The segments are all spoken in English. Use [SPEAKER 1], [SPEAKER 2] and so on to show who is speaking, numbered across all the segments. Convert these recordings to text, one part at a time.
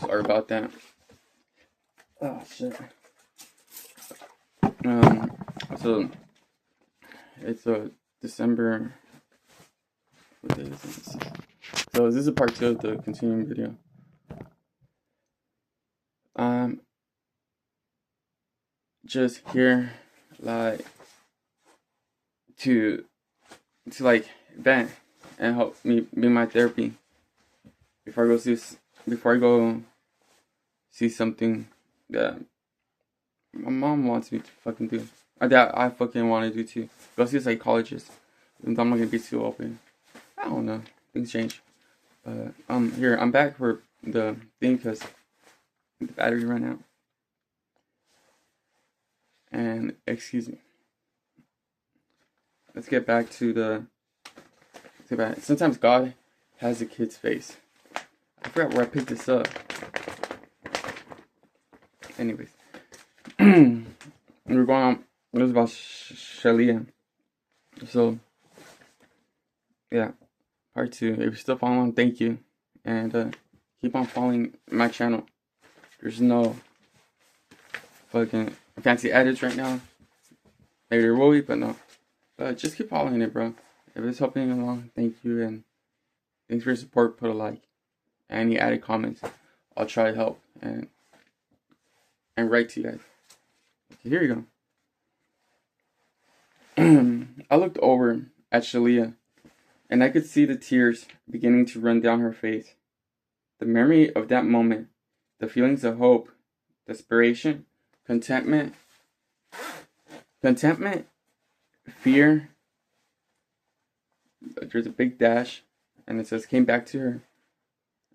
[SPEAKER 1] Sorry about that. Oh shit. So it's December. What day is this? So this is a part 2 of the continuing video. Just here, like, to like vent and help me be my therapy before I go see something that my mom wants me to fucking do. That I fucking want to do too. Go see a psychologist. And I'm not gonna be too open. I don't know. Things change. But here I'm back for the thing because the battery ran out. And excuse me. Let's get back to the. Sometimes God has a kid's face. I forgot where I picked this up. Anyways, we were going on. It was about Shalia. So, yeah, part 2. If you're still following, thank you, and keep on following my channel. There's no fucking fancy edits right now. Maybe there will be, but no. But just keep following it, bro. If it's helping you along, thank you, and thanks for your support. Put a like. Any added comments, I'll try to help and write to you guys. Okay, here you go. I looked over at Shalia, and I could see the tears beginning to run down her face. The memory of that moment, the feelings of hope, desperation, contentment, fear. There's a big dash, and it says came back to her.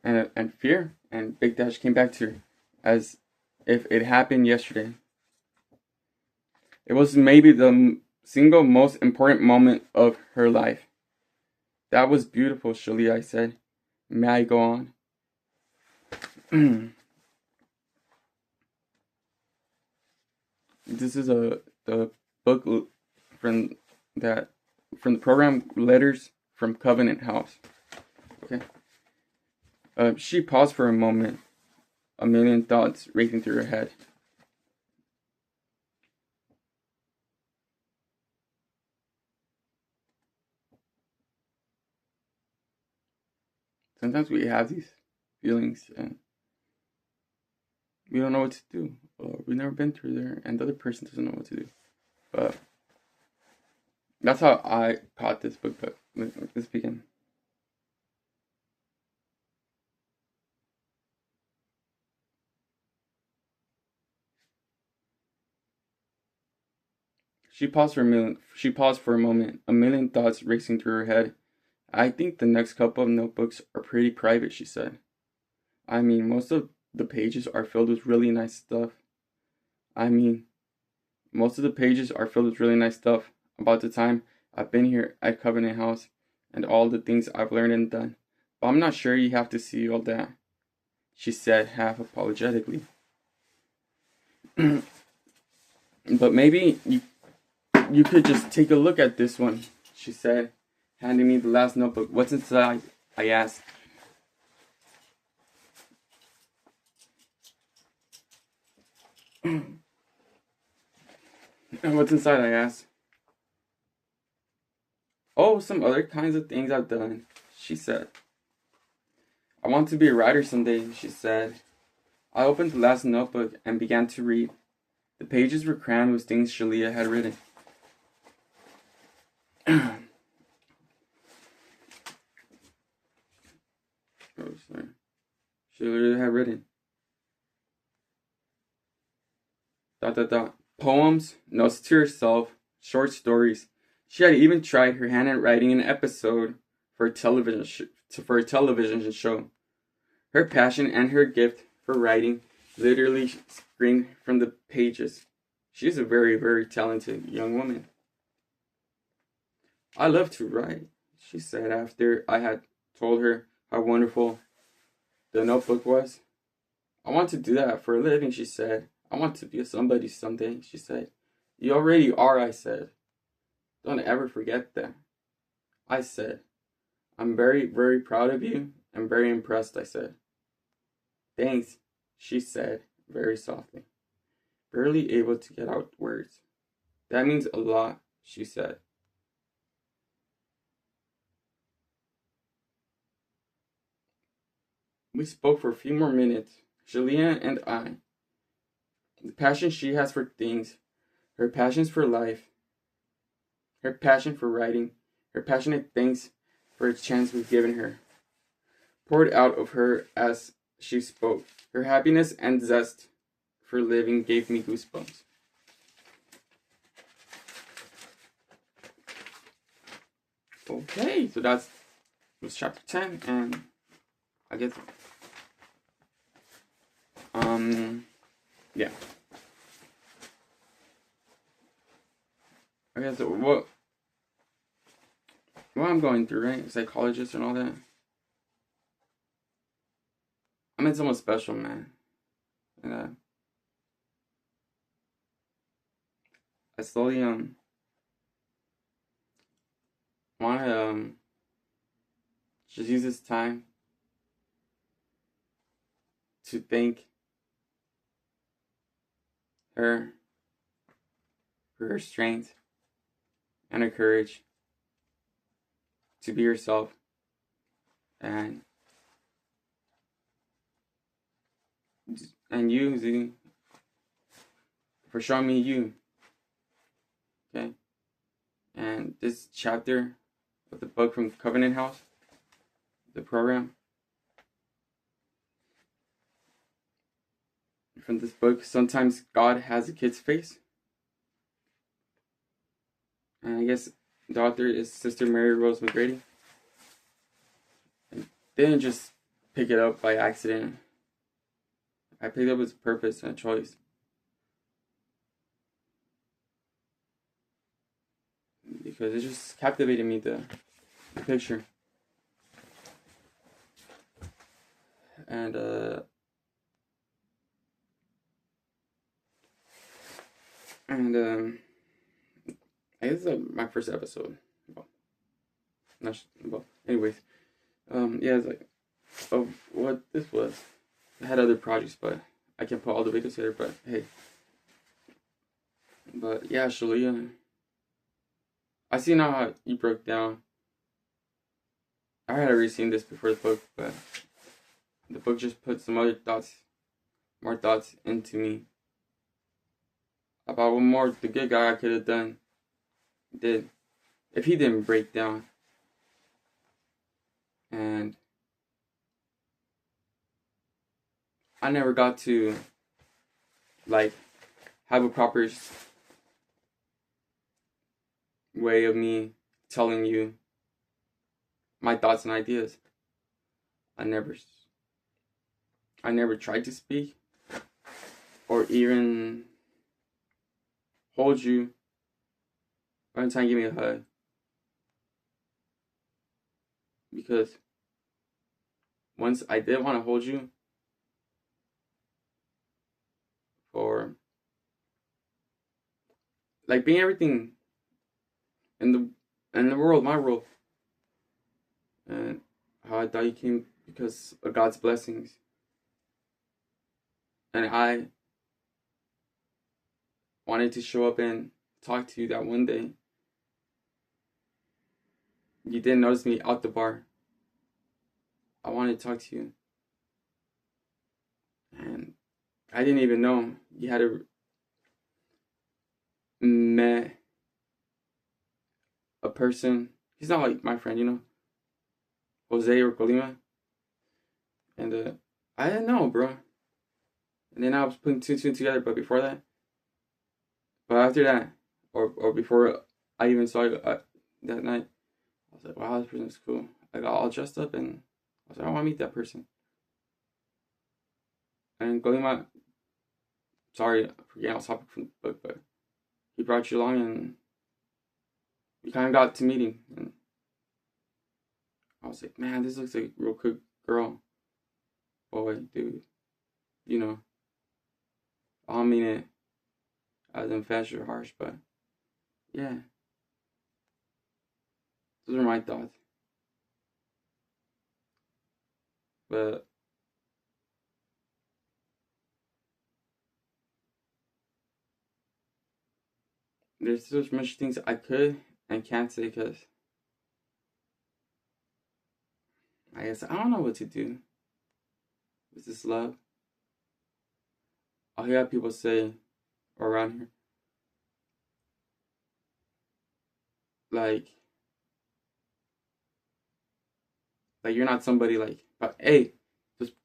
[SPEAKER 1] And fear and big dash came back to her as if it happened yesterday. It was maybe the single most important moment of her life. That was beautiful, Shalia, I said. May I go on? This is the book from the program Letters from Covenant House. Okay. She paused for a moment, a million thoughts racing through her head. Sometimes we have these feelings and we don't know what to do. Or we've never been through there and the other person doesn't know what to do. But that's how I caught this book. But let's begin. She paused for a moment, a million thoughts racing through her head. I think the next couple of notebooks are pretty private, she said. I mean, most of the pages are filled with really nice stuff. About the time I've been here at Covenant House and all the things I've learned and done. But I'm not sure you have to see all that, she said half apologetically. But maybe you could just take a look at this one, she said, handing me the last notebook. What's inside? I asked. And what's inside? I asked. Oh, some other kinds of things I've done, she said. I want to be a writer someday, she said. I opened the last notebook and began to read. The pages were crammed with things Shalia had written. Shalia had written. ... Poems, notes to herself, short stories. She had even tried her hand at writing an episode for a television show. Her passion and her gift for writing literally screamed from the pages. She's a very, very talented young woman. I love to write, she said after I had told her how wonderful the notebook was. I want to do that for a living, she said. I want to be somebody someday, she said. You already are, I said. Don't ever forget that. I said. I'm very, very proud of you and very impressed, I said. Thanks, she said very softly, barely able to get out words. That means a lot, she said. We spoke for a few more minutes, Julianne and I. The passion she has for things, her passions for life, her passion for writing, her passionate thanks for a chance we've given her, poured out of her as she spoke. Her happiness and zest for living gave me goosebumps. Okay, so that was chapter 10, and I guess, yeah. I guess what I'm going through, right? Psychologist and all that. I met someone special, man. And I slowly wanna just use this time to thank her for her strength and her courage to be herself, and you, Z, for showing me you. Okay, and this chapter of the book from Covenant House, the program. From this book, sometimes God has a kid's face. And I guess the author is Sister Mary Rose McGrady. I didn't just pick it up by accident. I picked it up with a purpose and a choice. Because it just captivated me, the picture. And I guess it's my first episode. Anyways, yeah, it's like, of what this was. I had other projects, but I can't put all the videos here, but hey. But yeah, Shalia, I see now how you broke down. I had already seen this before the book, but the book just put some other thoughts, more thoughts into me about what more the good guy could have did if he didn't break down. And I never got to like have a proper way of me telling you my thoughts and ideas. I never tried to speak or even hold you one time, give me a hug, because once I did want to hold you for like being everything in the world, my world, and how I thought you came because of God's blessings, and I wanted to show up and talk to you that one day you didn't notice me out the bar. I wanted to talk to you, and I didn't even know you had met a person. He's not like my friend, Jose or Colima. And I didn't know, bro. And then I was putting two and two together, but after that, or before I even saw you that night, I was like, wow, this person's cool. I got all dressed up, and I was like, I want to meet that person. And Colima, sorry for getting off topic from the book, but he brought you along, and we kind of got to meeting, and I was like, man, this looks like a real good girl. Boy, dude, I don't mean it as emphatic or harsh, but yeah, those are my thoughts. But there's so much things I could and can't say because I guess I don't know what to do with this love. I'll hear people say around here, like you're not somebody like, but hey,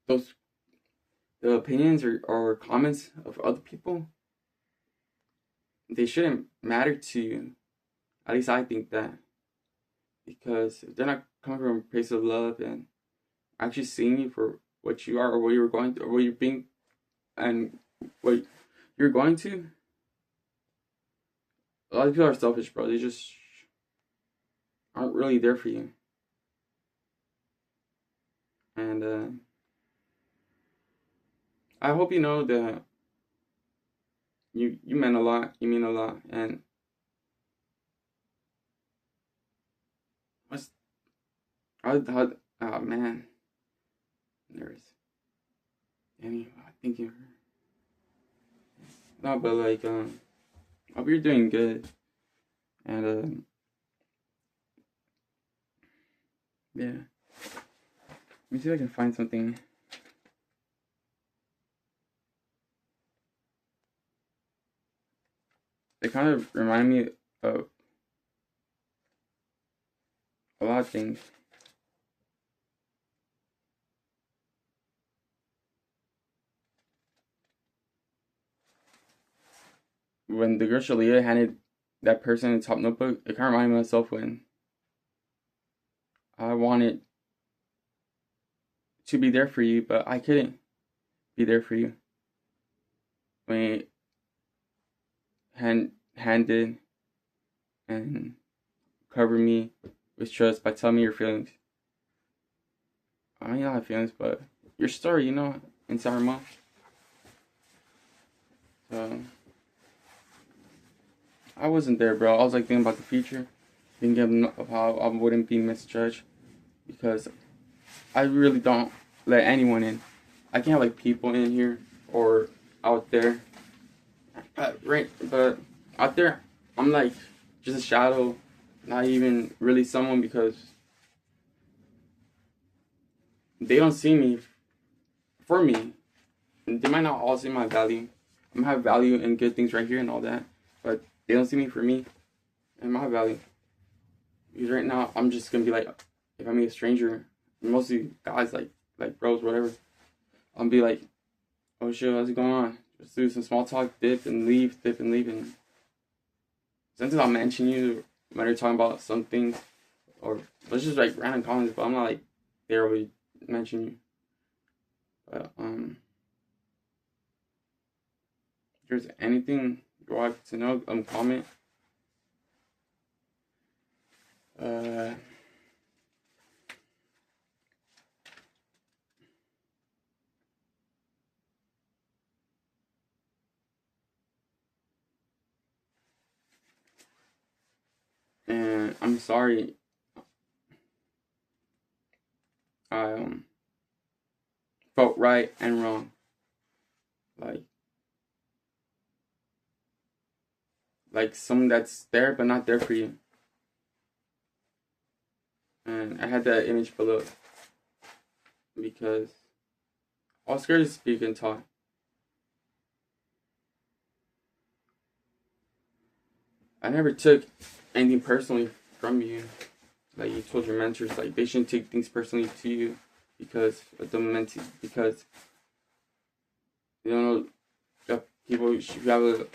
[SPEAKER 1] those the opinions or comments of other people, they shouldn't matter to you. At least I think that, because if they're not coming from a place of love and actually seeing you for what you are or what you're going through or what you're being and what you're going to, a lot of people are selfish, bro. They just aren't really there for you. And I hope you know that you meant a lot. You mean a lot. And what's how oh man, there's any thinking. No, but like I hope you're doing good. And yeah. Let me see if I can find something. They kind of remind me of a lot of things. When the girl Shalia handed that person the top notebook, it kind of reminded me of myself when I wanted to be there for you, but I couldn't be there for you. When handed and covered me with trust by telling me your feelings. I mean, I don't have feelings, but your story, inside her mom. So I wasn't there, bro. I was like thinking about the future, thinking of how I wouldn't be misjudged, because I really don't let anyone in. I can't have like people in here or out there. But out there, I'm like just a shadow, not even really someone, because they don't see me for me. They might not all see my value. I'm gonna have value in good things right here and all that, but they don't see me for me and my value. Because right now, I'm just gonna be like, if I meet a stranger, mostly guys like bros, whatever, I'll be like, oh shit, how's it going on? Just do some small talk, dip and leave, and sometimes I'll mention you when you're talking about something, or let's just like random comments, but I'm not like there always mention you. But if there's anything you want to know, comment. And I'm sorry. I felt right and wrong. Like someone that's there but not there for you. And I had that image below because I was scared to speak and talk. I never took anything personally from you. Like you told your mentors, like they shouldn't take things personally to you because of the because you don't know people you have a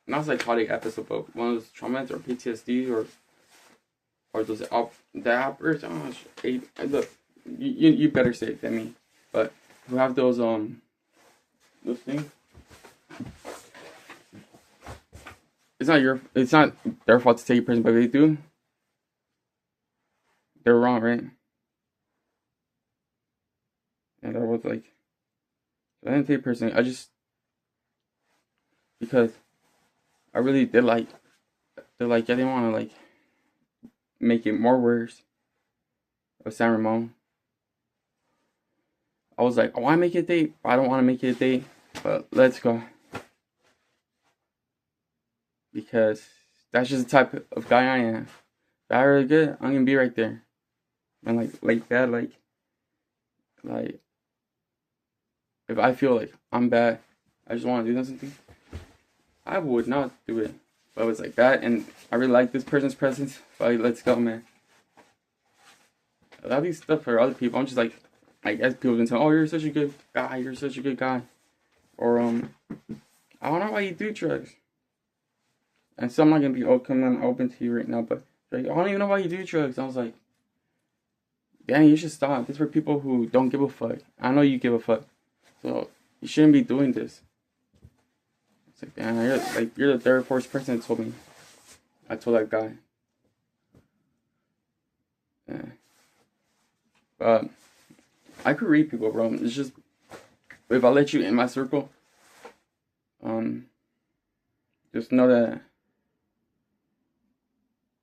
[SPEAKER 1] not psychotic episode, but one of those traumas or PTSD or those the outbursts. Oh, look, you better say it than me. But who have those things? It's not their fault to take it personally, but they do. They're wrong, right? And I was like, I didn't take it personally. I just because I really did I didn't want to like make it more worse of San Ramon. I was like, I want to make it a date, but I don't want to make it a date. But let's go. because that's just the type of guy I am. If I really good, I'm gonna be right there. And like bad, like if I feel like I'm bad, I just want to do something, I would not do it. But it was like that, and I really like this person's presence. So let's go, man. A lot of these stuff for other people, I'm just like, I guess people can tell, oh, you're such a good guy, you're such a good guy, or I don't know why you do drugs. And so I'm not gonna be open to you right now, but like, I don't even know why you do drugs. I was like, Danny, you should stop. This is for people who don't give a fuck. I know you give a fuck, so you shouldn't be doing this. It's like, damn, you're the third, fourth person that told me. I told that guy. Yeah. But I could read people, bro. It's just if I let you in my circle, just know that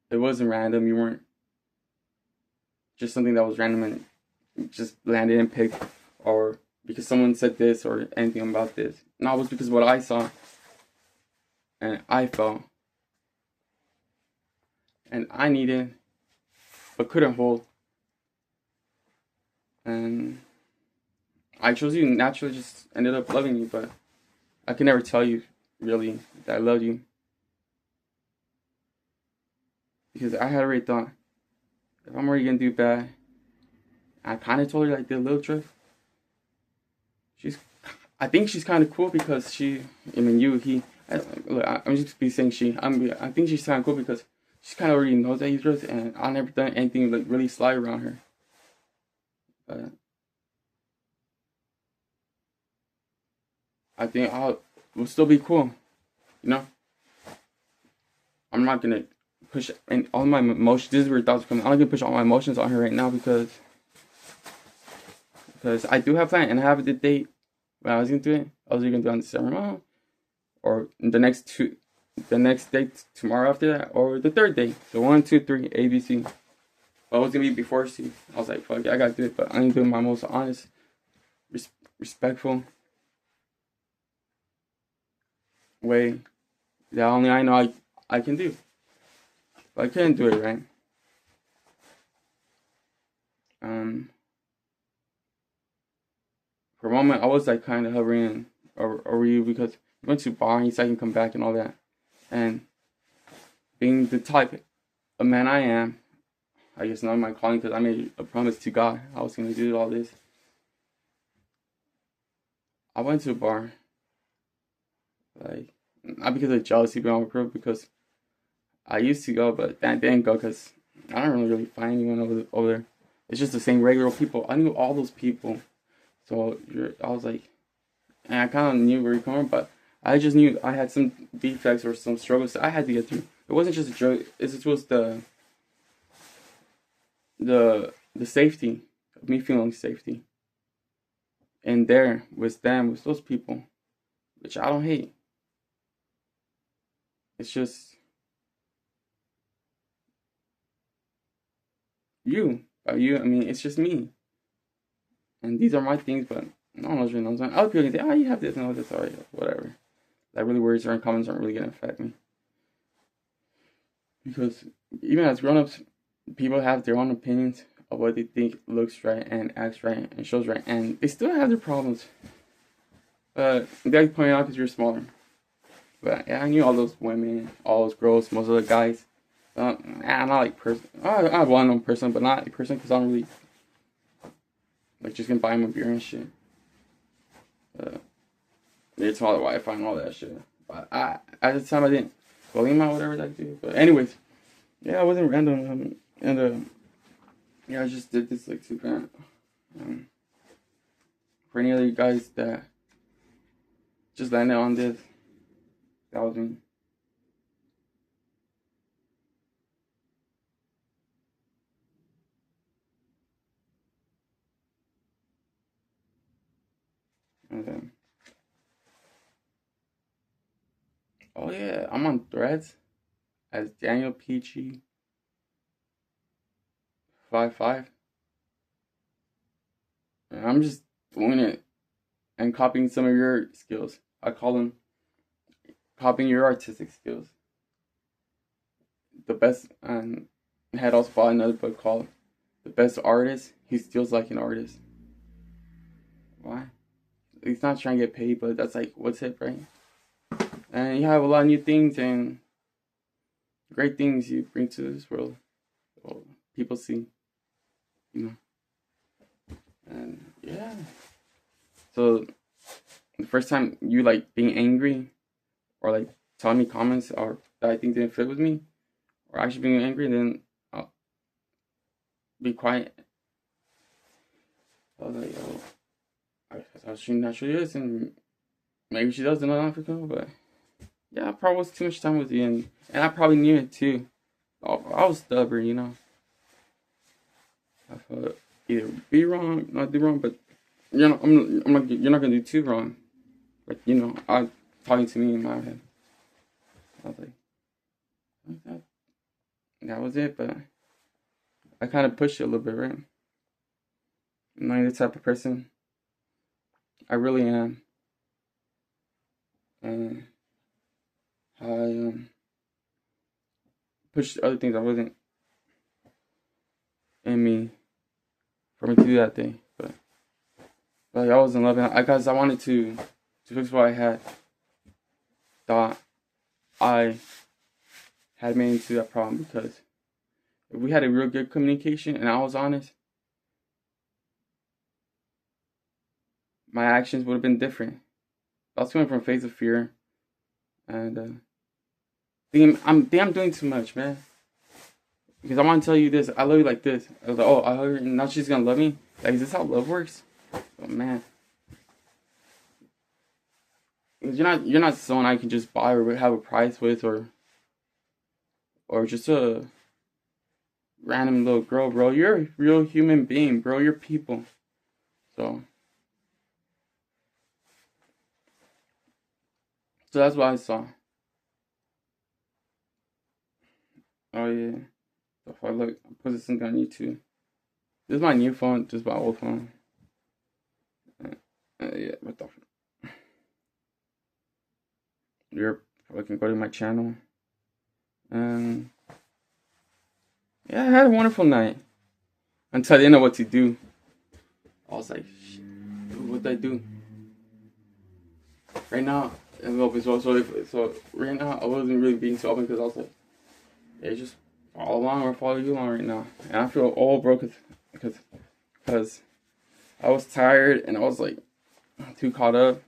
[SPEAKER 1] it wasn't random. You weren't just something that was random and just landed and picked, or because someone said this or anything about this. No, it was because of what I saw and I felt and I needed but couldn't hold. And I chose you, naturally just ended up loving you, but I could never tell you really that I loved you. Because I had already thought, if I'm already gonna do bad, I kind of told her like the little trick. I think she's kind of cool because I'm just be saying I think she's kind of cool because she kind of already knows that he's drugs, and I never done anything like really sly around her. But I think we'll still be cool, you know. I'm not gonna push and all my emotions. This is where thoughts come. I'm not gonna push all my emotions on her right now because I do have plans and I have the date. When I was gonna do it, I was gonna do it on December, or the next day tomorrow after that, or the third day. So 1, 2, 3, A, B, C. But it was gonna be before C. I was like, fuck yeah, I gotta do it. But I'm doing my most honest, respectful way that only I know I can do. But I couldn't do it right. For a moment, I was like kind of hovering over you because we went to bar and you said I can come back and all that. And being the type of man I am, I guess not my calling because I made a promise to God I was gonna do all this. I went to a bar, like not because of jealousy, but because I used to go, but I didn't go because I don't really find anyone over there. It's just the same regular people. I knew all those people, so I was like, and I kind of knew where you're coming, but I just knew I had some defects or some struggles that I had to get through. It wasn't just a drug. It was the safety of me feeling safety. And there with them, with those people, which I don't hate. It's just you. I mean, it's just me. And these are my things, but no one else really knows. Other people can say, oh, you have this and all this, alright, whatever. That really words or comments aren't really gonna affect me. Because even as grown-ups, people have their own opinions of what they think looks right and acts right and shows right, and they still have their problems. But guys point out because you're smaller. But yeah, I knew all those women, all those girls, most of the guys. I'm not like person. I have one known person, but not a person because I don't really like just gonna buy him a beer and shit. It's all the Wi-Fi and all that shit. But at the time I didn't bully him out, whatever that do. But anyways, yeah, it wasn't random. Yeah, I just did this like super. For any other guys that just landed on this, that was me. And then, oh yeah, I'm on Threads as Daniel Pt2. And I'm just doing it and copying some of your skills. I call them copying your artistic skills. the best, and had also bought another book called The Best Artist. He Steals Like an Artist. Why? He's not trying to get paid, but that's like, what's it, right? And you have a lot of new things and great things you bring to this world. Well, people see, you know. And yeah. So the first time you like being angry or like telling me comments or that I think didn't fit with me, or actually being angry, then I'll be quiet. I was like, oh, that's how she naturally is, and maybe she does in Africa, but yeah, I probably was too much time with you, and I probably knew it too. I was stubborn, you know. I thought either be wrong, not do wrong, but you know, I'm not, you're not gonna do too wrong. Like, you know, I talking to me in my head. I was like, that was it, but I kind of pushed it a little bit, right? I'm not the type of person. I really am. And I pushed other things that wasn't in me for me to do that thing. But like, I was in love, and because I wanted to fix what I had. Thought I had made into that problem, because if we had a real good communication and I was honest, my actions would have been different. I was coming from a phase of fear, and I'm doing too much, man. Because I want to tell you this, I love you like this. I was like, oh, I love her, and now she's gonna love me. Like, is this how love works? Oh man, you're not someone I can just buy or have a price with, or just a random little girl, bro. You're a real human being, bro. You're people. So that's what I saw. Oh yeah. So if I look, I put this thing on YouTube. This is my new phone, just my old phone. Yeah, what the fuck? You're fucking go to my channel. And yeah, I had a wonderful night. Until I didn't know what to do. I was like, shit, what did I do? Right now, so right now I wasn't really being so open, because I was like, yeah, just follow along or follow you along right now. And I feel all broke because I was tired and I was like too caught up.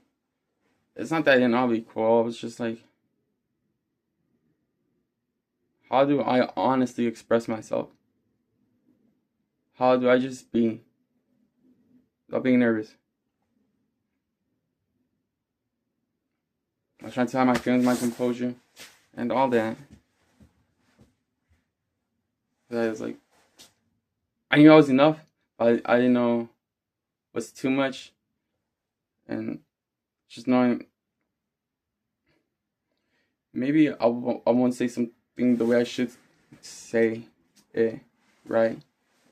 [SPEAKER 1] It's not that I didn't all be cool. I was just like, how do I honestly express myself? How do I just be without being nervous? I was trying to have my feelings, my composure, and all that. I was like, I knew I was enough, but I didn't know what's too much. And just knowing, maybe I won't say something the way I should say it, right?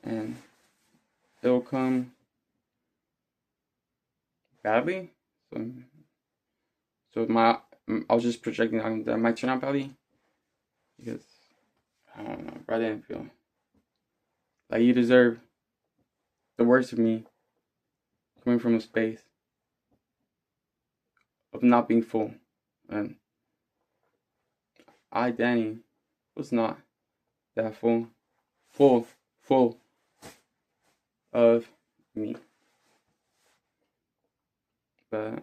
[SPEAKER 1] And it'll come badly. So I was just projecting that it might turn out badly, because I don't know, but I didn't feel like you deserve the worst of me, coming from a space of not being full. And Danny, was not that full of me. But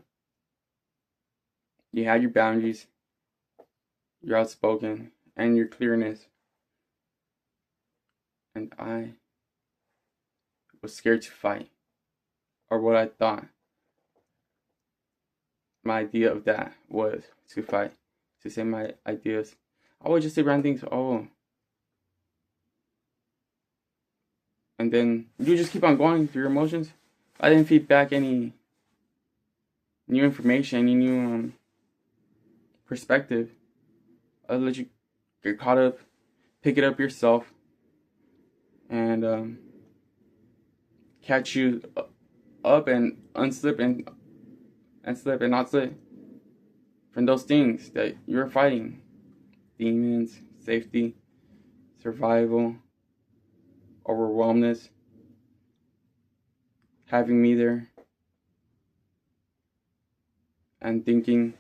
[SPEAKER 1] you had your boundaries, you're outspoken, and your clearness. And I was scared to fight, or what I thought my idea of that was, to fight, to say my ideas. I would just say random things, oh. And then you just keep on going through your emotions. I didn't feed back any new information, any new perspective. I let you get caught up, pick it up yourself, and catch you up and unslip and slip and not slip from those things that you're fighting. Demons, safety, survival, overwhelmness, having me there, and thinking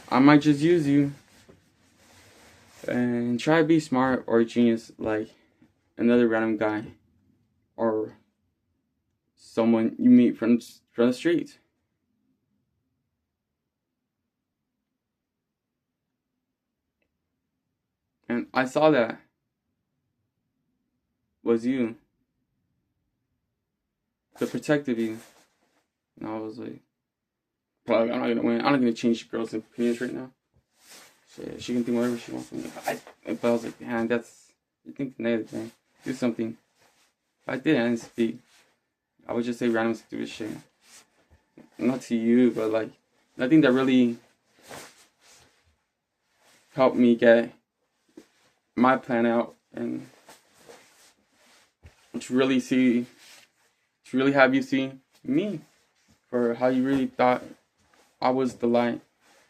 [SPEAKER 1] I might just use you and try to be smart or a genius like another random guy or someone you meet from the streets. And I saw that was you, the protective you. And I was like, probably I'm not gonna win. I'm not gonna change the girl's opinions right now. She can think whatever she wants from me. But I was like, man, you think negative, man. Do something. If I didn't speak, I would just say random stupid shit. Not to you, but like nothing that really helped me get my plan out and to really have you see me for how you really thought I was the light.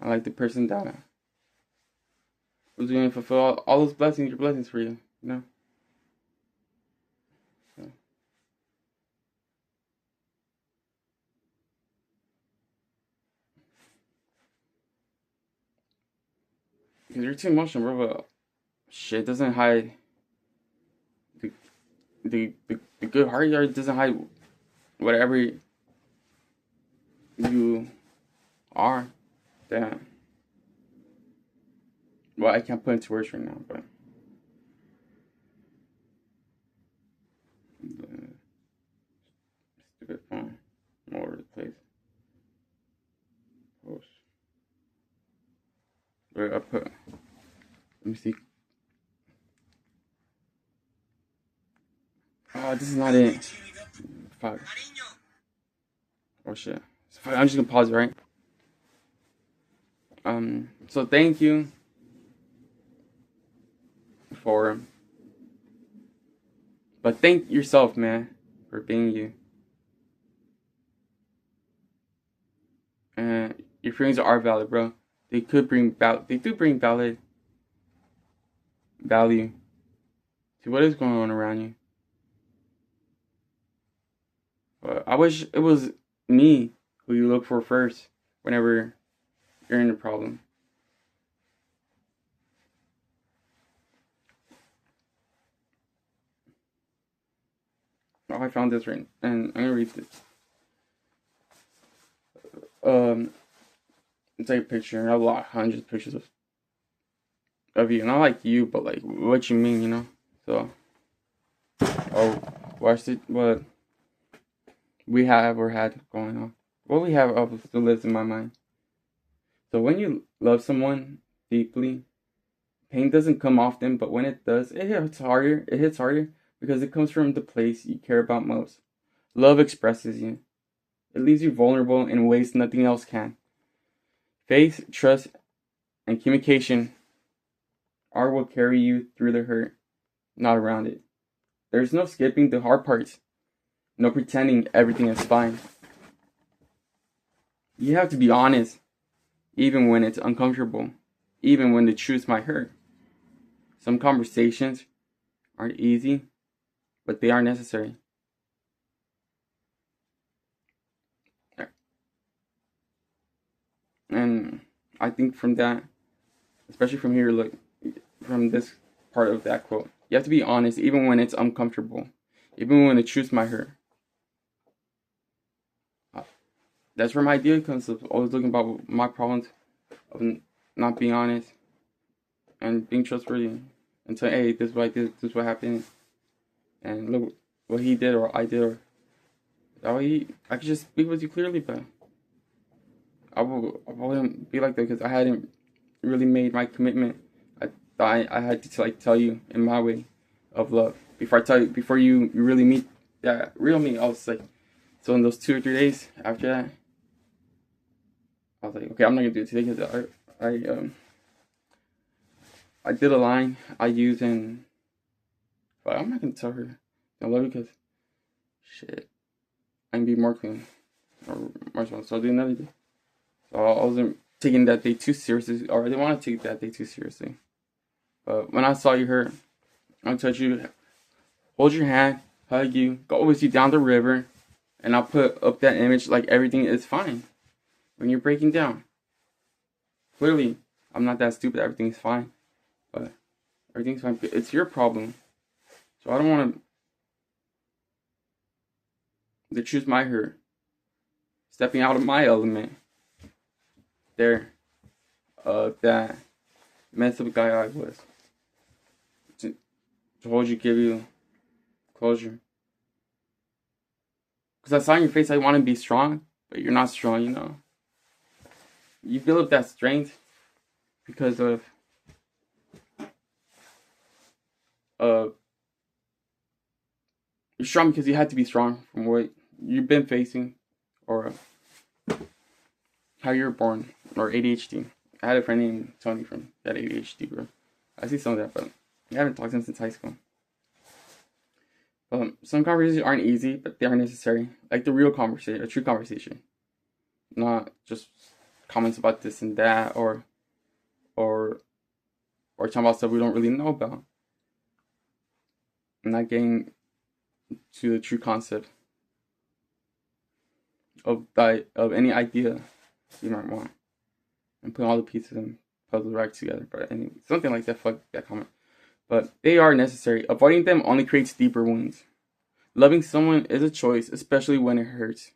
[SPEAKER 1] I like the person that was going to fulfill all those blessings, your blessings for you, you know? So. Because you're too emotional, bro, but shit doesn't hide the good heart. It doesn't hide whatever you are. That, well, I can't put into words right now, but stupid phone all over the place. Post. Wait, I put. Let me see. Oh, this is not it. Fuck. Oh shit. I'm just gonna pause it, right? So thank you but thank yourself, man, for being you. And your feelings are valid, bro. They do bring valid value to what is going on around you. But I wish it was me who you look for first whenever you're in a problem. Oh, I found this right, and I'm gonna read this. It's like a picture. I have hundreds of pictures of you, not like you, but like what you mean, you know. So, watch it. What we have or had going on. What we have still lives in my mind. So when you love someone deeply, pain doesn't come often, but when it does, it hits harder. It hits harder because it comes from the place you care about most. Love expresses you. It leaves you vulnerable in ways nothing else can. Faith, trust, and communication are what carry you through the hurt, not around it. There's no skipping the hard parts. No pretending everything is fine. You have to be honest, even when it's uncomfortable, even when the truth might hurt. Some conversations aren't easy, but they are necessary. And I think from that, especially from here, look, from this part of that quote, you have to be honest even when it's uncomfortable, even when the truth might hurt. That's where my idea comes of always looking about my problems of not being honest and being trustworthy and saying, hey, this is what I did, this is what happened, and look what he did or I did, or that way I could just speak with you clearly, but I wouldn't be like that because I hadn't really made my commitment. I thought I had to tell you in my way of love before you really meet that real me. I was like, so in those 2 or 3 days after that, I was like, okay, I'm not gonna do it today because I did a line I used and, but I'm not gonna tell her I love you because shit, I can be more clean or more so. So I'll do another day. So I wasn't taking that day too seriously, or I didn't want to take that day too seriously. But when I saw you hurt, I'll touch you, hold your hand, hug you, go with you down the river, and I'll put up that image like everything is fine when you're breaking down. Clearly, I'm not that stupid. Everything's fine, but everything's fine. It's your problem. So I don't want to choose my hurt. Stepping out of my element. There. That messed up guy I was. To hold you, give you closure. Because I saw in your face I want to be strong, but you're not strong, you know. You build up that strength because of you're strong because you had to be strong from what you've been facing or how you were born or ADHD. I had a friend named Tony from that ADHD, bro. I see some of that, but I haven't talked to him since high school. Some conversations aren't easy, but they are necessary. Like the real conversation, a true conversation. Not just comments about this and that or talking about stuff we don't really know about. I'm not getting to the true concept of any idea you might want. And putting all the pieces and puzzle right together. But anyway, something like that, fuck that comment. But they are necessary. Avoiding them only creates deeper wounds. Loving someone is a choice, especially when it hurts.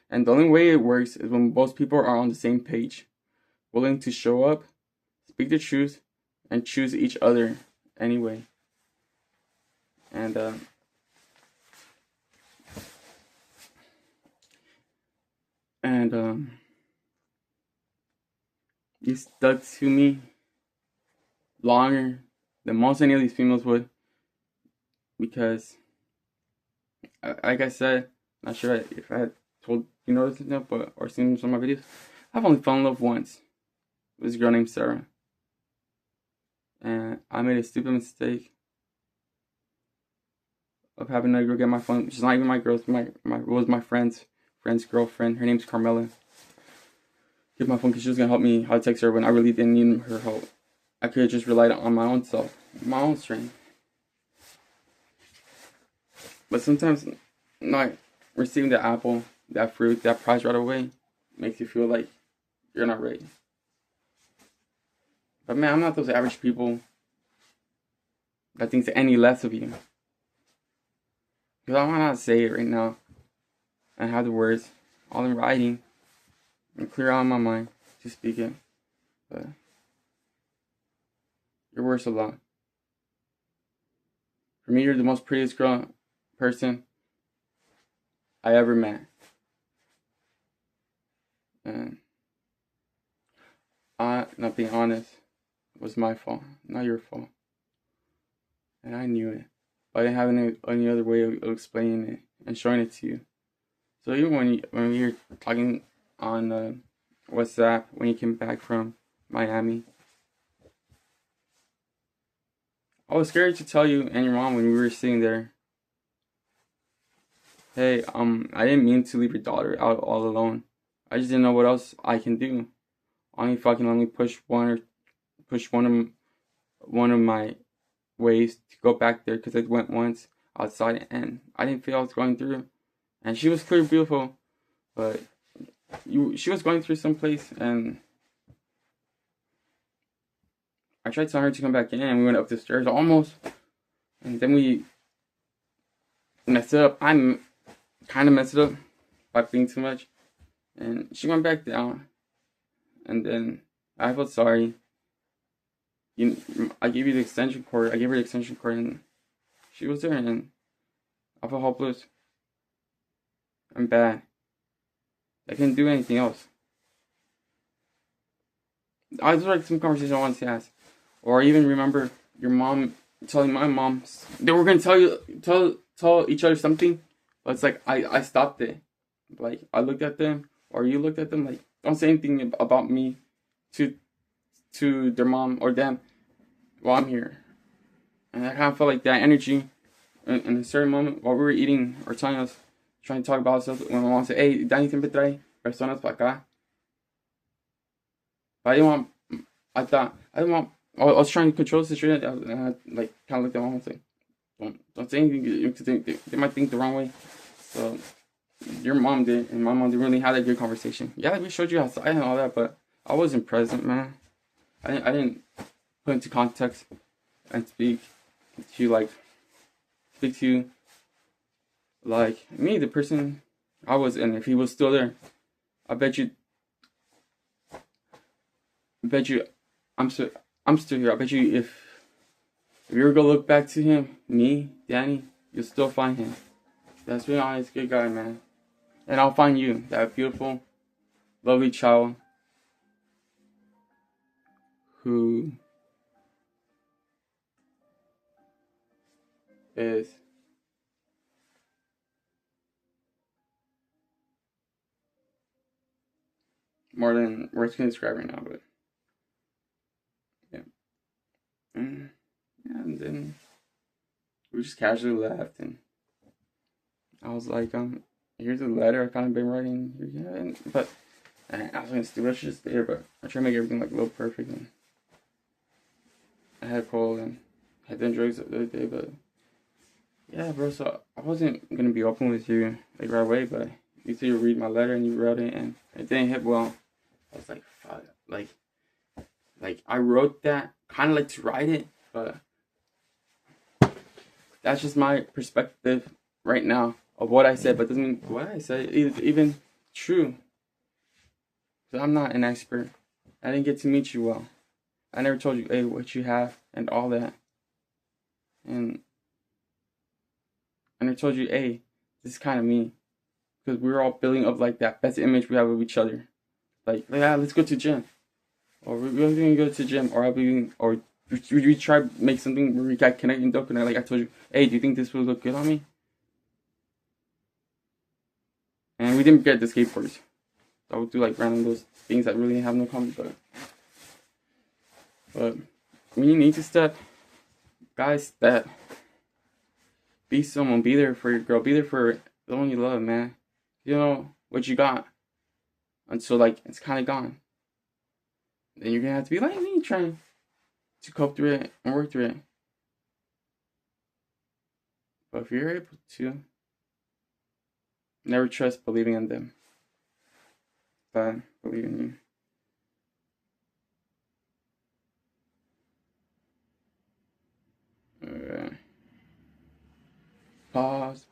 [SPEAKER 1] And the only way it works is when both people are on the same page. Willing to show up, speak the truth, and choose each other anyway. And you stuck to me longer than most any of these females would, because like I said, not sure if I had told you know this now, but or seen some of my videos, I've only fallen in love once. It was a girl named Sarah, and I made a stupid mistake of having to go get my phone. She's not even my girl. It was my friend's girlfriend. Her name's Carmela. Get my phone because she was gonna help me how to text her when I really didn't need her help. I could have just relied on my own self, my own strength. But sometimes, not receiving the apple, that fruit, that prize right away, makes you feel like you're not ready. But man, I'm not those average people that thinks any less of you. Because I want to say it right now. I have the words all in writing and clear out in my mind to speak it. But you're worth a lot. For me, you're the most prettiest person I ever met. And not being honest, was my fault, not your fault. And I knew it. But I didn't have any other way of explaining it and showing it to you. So even when we were talking on WhatsApp, when you came back from Miami, I was scared to tell you and your mom when we were sitting there, hey, I didn't mean to leave your daughter out all alone. I just didn't know what else I can do. Only if I can only push one of my ways to go back there, because I went once outside and I didn't feel I was going through. And she was clearly beautiful, but she was going through someplace, and I tried telling her to come back in, and we went up the stairs almost, and then we messed it up. I kind of messed it up by being too much, and she went back down, and then I felt sorry. I gave you the extension cord. I gave her the extension cord, and she was there, and I felt hopeless and bad. I couldn't do anything else. I was like some conversation I wanted to ask, or I even remember your mom telling my mom they were gonna tell each other something, but it's like I stopped it. Like I looked at them, or you looked at them, like don't say anything about me to their mom or them while I'm here. And I kind of felt like that energy in a certain moment while we were eating or trying to talk about stuff. When my mom said, hey, Danny siempre trae personas para acá. But I didn't want I was trying to control the situation. I like kind of looked at my mom and like, don't say anything. They might think the wrong way. So your mom did, and my mom didn't really have that good conversation. Yeah, we showed you outside and all that, but I wasn't present, man. I didn't put into context and to like speak to like me, the person I was, and if he was still there, I bet you, I'm still here. I bet you if you were gonna look back to him, me, Danny, you'll still find him. That's being honest, good guy, man. And I'll find you, that beautiful, lovely child who is more than words can describe right now, but yeah. And then we just casually left, and I was like, here's a letter I kind of been writing. Yeah, but I was gonna do it just there, but I try to make everything like a little perfect. And I had a cold and had done drugs the other day, but yeah, bro. So I wasn't gonna be open with you like right away, but you said you read my letter and you wrote it, and it didn't hit well. I was like, fuck, like I wrote that kind of like to write it, but that's just my perspective right now of what I said. But doesn't mean what I said is even true. So I'm not an expert. I didn't get to meet you well. I never told you, hey, what you have and all that. And I never told you, hey, this is kind of me. Because we were all building up like that best image we have of each other. Like, yeah, let's go to gym. Or we're going to go to gym. Or we try to make something where we got connected and don't connect. Like I told you, hey, do you think this would look good on me? And we didn't get the skateboards. I would do like random those things that really have no comment, but when you need to step, guys, step. Be someone. Be there for your girl. Be there for the one you love, man. You know what you got until like it's kind of gone. Then you're gonna have to be like me, trying to cope through it and work through it. But if you're able to, never trust believing in them, but believe in you. Pause.